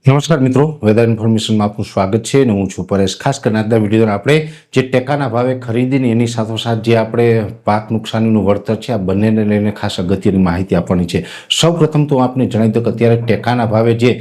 નમસ્કાર મિત્રો, વેધર ઇન્ફોર્મેશનમાં આપનું સ્વાગત છે અને હું છું પરેશ। ખાસ કરીને આજના વિડીયોમાં આપણે જે ટેકાના ભાવે ખરીદીને એની સાથોસાથ જે આપણે પાક નુકસાનીનું વળતર છે આ બંનેને લઈને ખાસ અગત્યની માહિતી આપવાની છે। સૌપ્રથમ તો આપને જણાવી દઉં કે અત્યારે ટેકાના ભાવે જે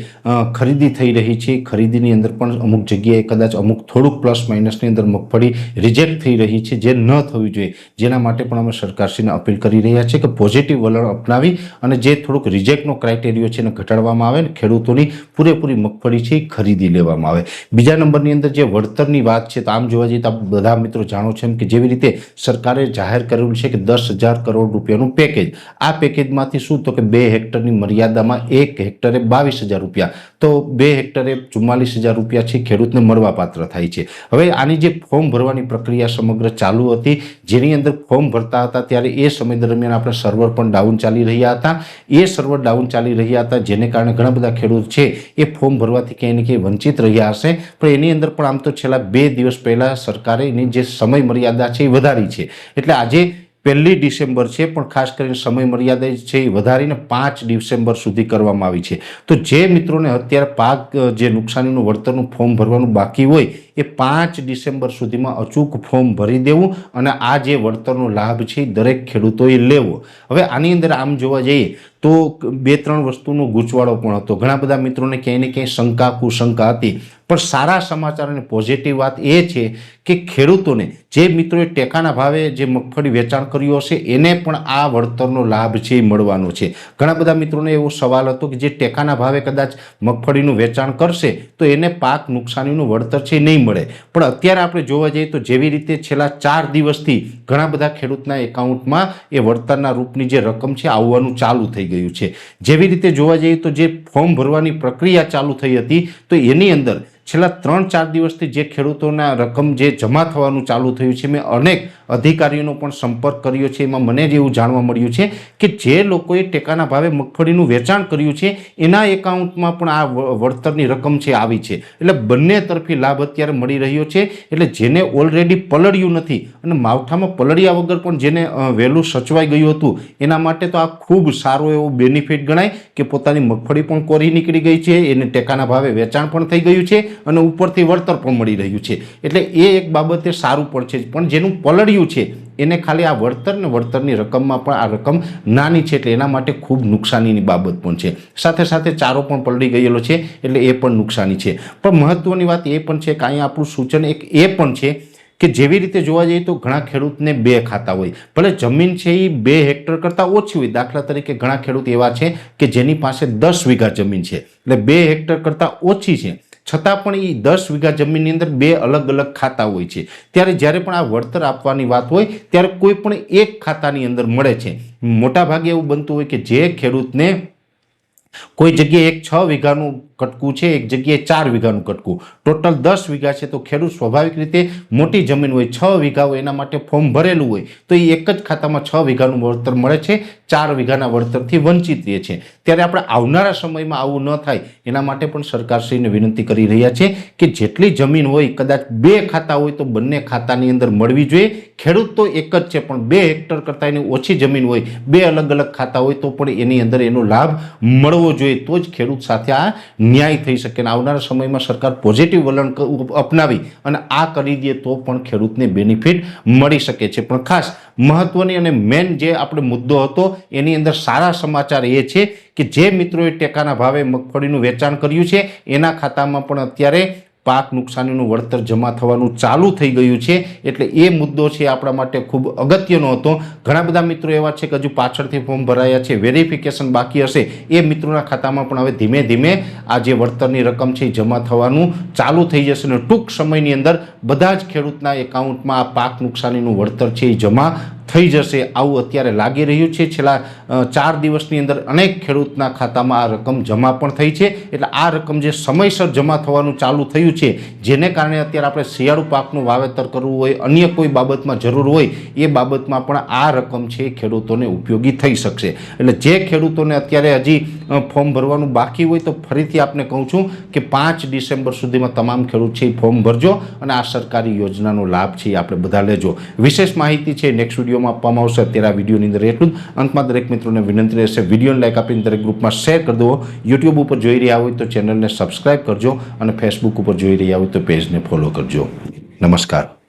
ખરીદી થઈ રહી છે ખરીદીની અંદર પણ અમુક જગ્યાએ કદાચ અમુક થોડુંક પ્લસ માઇનસની અંદર મગફળી રિજેક્ટ થઈ રહી છે, જે ન થવી જોઈએ। જેના માટે પણ અમે સરકારશ્રીને અપીલ કરી રહ્યા છીએ કે પોઝિટિવ વલણ અપનાવી અને જે થોડુંક રિજેક્ટનો ક્રાઇટેરિયો છે એને ઘટાડવામાં આવે ને ખેડૂતોની પૂરેપૂરી મગફળી છે ખરીદી લેવામાં આવે। બીજા નંબરની અંદર જે વળતરની વાત છે તો આમ જોવા જઈએ તો બધા મિત્રો જાણો છો એમ કે જેવી રીતે સરકારે જાહેર કરેલું છે કે 10,000 કરોડ રૂપિયાનું પેકેજ, આ પેકેજમાંથી શું તો કે 2 હેક્ટરની મર્યાદામાં 1 હેક્ટરે 22,000 રૂપિયા, તો 2 હેક્ટરે 44,000 રૂપિયા છે ખેડૂતને મળવાપાત્ર થાય છે। હવે આની જે ફોર્મ ભરવાની પ્રક્રિયા સમગ્ર ચાલુ હતી, જેની અંદર ફોર્મ ભરતા હતા ત્યારે એ સમય દરમિયાન આપણે સર્વર પણ ડાઉન ચાલી રહ્યા હતા। એ સર્વર ડાઉન ચાલી રહ્યા હતા જેને કારણે ઘણા બધા ખેડૂત છે એ ફોર્મ ભરવાથી ક્યાંય ને ક્યાંય વંચિત રહ્યા હશે। પણ એની અંદર પણ આમ તો છેલ્લા 2 દિવસ પહેલા સરકારે એની જે સમય મર્યાદા છે એ વધારી છે, એટલે આજે 1 ડિસેમ્બર છે પણ ખાસ કરીને સમય મર્યાદા છે એ વધારીને 5 ડિસેમ્બર સુધી કરવામાં આવી છે। તો જે મિત્રોને અત્યારે પાક જે નુકસાનીનું વળતરનું ફોર્મ ભરવાનું બાકી હોય એ 5 ડિસેમ્બર સુધીમાં અચૂક ફોર્મ ભરી દેવું અને આ જે વળતરનો લાભ છે એ દરેક ખેડૂતોએ લેવો। હવે આની અંદર આમ જોવા જઈએ તો 2-3 વસ્તુનો ગૂંચવાડો પણ હતો, ઘણા બધા મિત્રોને ક્યાંય ને ક્યાંય શંકા કુશંકા હતી, પણ સારા સમાચાર અને પોઝિટિવ વાત એ છે કે ખેડૂતોને જે મિત્રોએ ટેકાના ભાવે જે મગફળી વેચાણ કર્યું હશે એને પણ આ વળતરનો લાભ છે એ મળવાનો છે। ઘણા બધા મિત્રોને એવો સવાલ હતો કે જે ટેકાના ભાવે કદાચ મગફળીનું વેચાણ કરશે તો એને પાક નુકસાનીનું વળતર છે નહીં મળે, પણ અત્યારે આપણે જોવા જઈએ તો જેવી રીતે છેલ્લા 4 દિવસથી ઘણા બધા ખેડૂતના એકાઉન્ટમાં એ વળતરના રૂપની જે રકમ છે આવવાનું ચાલુ થઈ ગયું છે। જેવી રીતે જોવા જઈએ તો જે ફોર્મ ભરવાની પ્રક્રિયા ચાલુ થઈ હતી તો એની અંદર છેલ્લા 3-4 દિવસથી જે ખેડૂતોના રકમ જે જમા થવાનું ચાલુ થયું છે, મેં અનેક અધિકારીઓનો પણ સંપર્ક કર્યો છે, એમાં મને જ એવું જાણવા મળ્યું છે કે જે લોકોએ ટેકાના ભાવે મગફળીનું વેચાણ કર્યું છે એના એકાઉન્ટમાં પણ આ વળતરની રકમ છે આવી છે, એટલે બંને તરફી લાભ અત્યારે મળી રહ્યો છે। એટલે જેને ઓલરેડી પલળ્યું નથી અને માવઠામાં પલળ્યા વગર પણ જેને વહેલું સચવાઈ ગયું હતું એના માટે તો આ ખૂબ સારો એવો બેનિફિટ ગણાય કે પોતાની મગફળી પણ કોરી નીકળી ગઈ છે, એને ટેકાના ભાવે વેચાણ પણ થઈ ગયું છે અને ઉપરથી વળતર પણ મળી રહ્યું છે, એટલે એ એક બાબતે સારું પણ છે। પણ જેનું પલળ્યું છે એને ખાલી આ વળતર ને વળતરની રકમમાં પણ આ રકમ નાની છે, એટલે એના માટે ખૂબ નુકસાનીની બાબત પણ છે। સાથે સાથે ચારો પણ પલળી ગયેલો છે એટલે એ પણ નુકસાની છે। પણ મહત્વની વાત એ પણ છે કે અહીંયા આપણું સૂચન એક એ પણ છે કે જેવી રીતે જોવા જઈએ તો ઘણા ખેડૂતને 2 ખાતા હોય, ભલે જમીન છે એ 2 હેક્ટર કરતાં ઓછી હોય, દાખલા તરીકે ઘણા ખેડૂત એવા છે કે જેની પાસે 10 વીઘા જમીન છે એટલે 2 હેક્ટર કરતાં ઓછી છે, છતાં પણ એ 10 વીઘા જમીનની અંદર 2 અલગ અલગ ખાતા હોય છે। ત્યારે જ્યારે પણ આ વળતર આપવાની વાત હોય ત્યારે કોઈ પણ એક ખાતાની અંદર મળે છે। મોટાભાગે એવું બનતું હોય કે જે ખેડૂતને કોઈ જગ્યાએ 6 વીઘાનું કટકું છે, એક જગ્યાએ 4 વીઘાનું કટકું, ટોટલ 10 વીઘા છે, તો ખેડૂત સ્વાભાવિક રીતે મોટી જમીન હોય 6 વીઘા હોય એના માટે ફોર્મ ભરેલું હોય તો એ એક જ ખાતામાં 6 વીઘાનું વળતર મળે છે, 4 વીઘાના વળતરથી વંચિત રહે છે। ત્યારે આપણે આવનારા સમયમાં આવું ન થાય એના માટે પણ સરકારશ્રીને વિનંતી કરી રહ્યા છે કે જેટલી જમીન હોય કદાચ 2 ખાતા હોય તો બંને ખાતાની અંદર મળવી જોઈએ। ખેડૂત તો એક જ છે પણ 2 હેક્ટર કરતાં એની ઓછી જમીન હોય, 2 અલગ અલગ ખાતા હોય તો પણ એની અંદર એનો લાભ મળવો જોઈએ, તો જ ખેડૂત સાથે આ ન્યાય થઈ શકે। આવનારા સમયમાં સરકાર પોઝિટિવ વલણ અપનાવી અને આ કરી દે તો પણ ખેડૂતને બેનિફિટ મળી શકે છે। પણ ખાસ મહત્વની અને મેન જે આપણે મુદ્દો હતો એની અંદર સારા સમાચાર એ છે કે જે મિત્રોએ ટેકાના ભાવે મગફળીનું વેચાણ કર્યું છે એના ખાતામાં પણ અત્યારે પાક નુકસાનીનું વળતર જમા થવાનું ચાલુ થઈ ગયું છે, એટલે એ મુદ્દો છે આપણા માટે ખૂબ અગત્યનો હતો। ઘણા બધા મિત્રો એવા છે કે હજુ પાછળથી ફોર્મ ભરાયા છે, વેરિફિકેશન બાકી હશે, એ મિત્રોના ખાતામાં પણ હવે ધીમે ધીમે આ જે વળતરની રકમ છે એ જમા થવાનું ચાલુ થઈ જશે અને ટૂંક સમયની અંદર બધા જ ખેડૂતના એકાઉન્ટમાં આ પાક નુકસાનીનું વળતર છે એ જમા થઈ જશે, આવું અત્યારે લાગી રહ્યું છે। છેલ્લા 4 દિવસની અંદર અનેક ખેડૂતના ખાતામાં આ રકમ જમા પણ થઈ છે, એટલે આ રકમ જે સમયસર જમા થવાનું ચાલુ થયું છે જેને કારણે અત્યારે આપણે શિયાળુ પાકનું વાવેતર કરવું હોય, અન્ય કોઈ બાબતમાં જરૂર હોય એ બાબતમાં પણ આ રકમ છે ખેડૂતોને ઉપયોગી થઈ શકશે। એટલે જે ખેડૂતોને અત્યારે હજી ફોર્મ ભરવાનું બાકી હોય તો ફરીથી આપને કહું છું કે 5 ડિસેમ્બર સુધીમાં તમામ ખેડૂત છે એ ફોર્મ ભરજો અને આ સરકારી યોજનાનો લાભ છે એ આપણે બધા લેજો. વિશેષ માહિતી છે નેક્સ્ટ વિડીયોમાં આપવામાં આવશે. અત્યારે આ વિડીયોની અંદર એટલું જ. અંતમાં દરેક મિત્રોને વિનંતી રહેશે, વિડીયોને લાઈક આપીને દરેક ગ્રુપમાં શેર કરી દો. યુટ્યુબ ઉપર જોઈ રહ્યા હોય તો ચેનલને સબસ્ક્રાઈબ કરજો અને ફેસબુક ઉપર જોઈ રહ્યા હોય તો પેજને ફોલો કરજો. નમસ્કાર.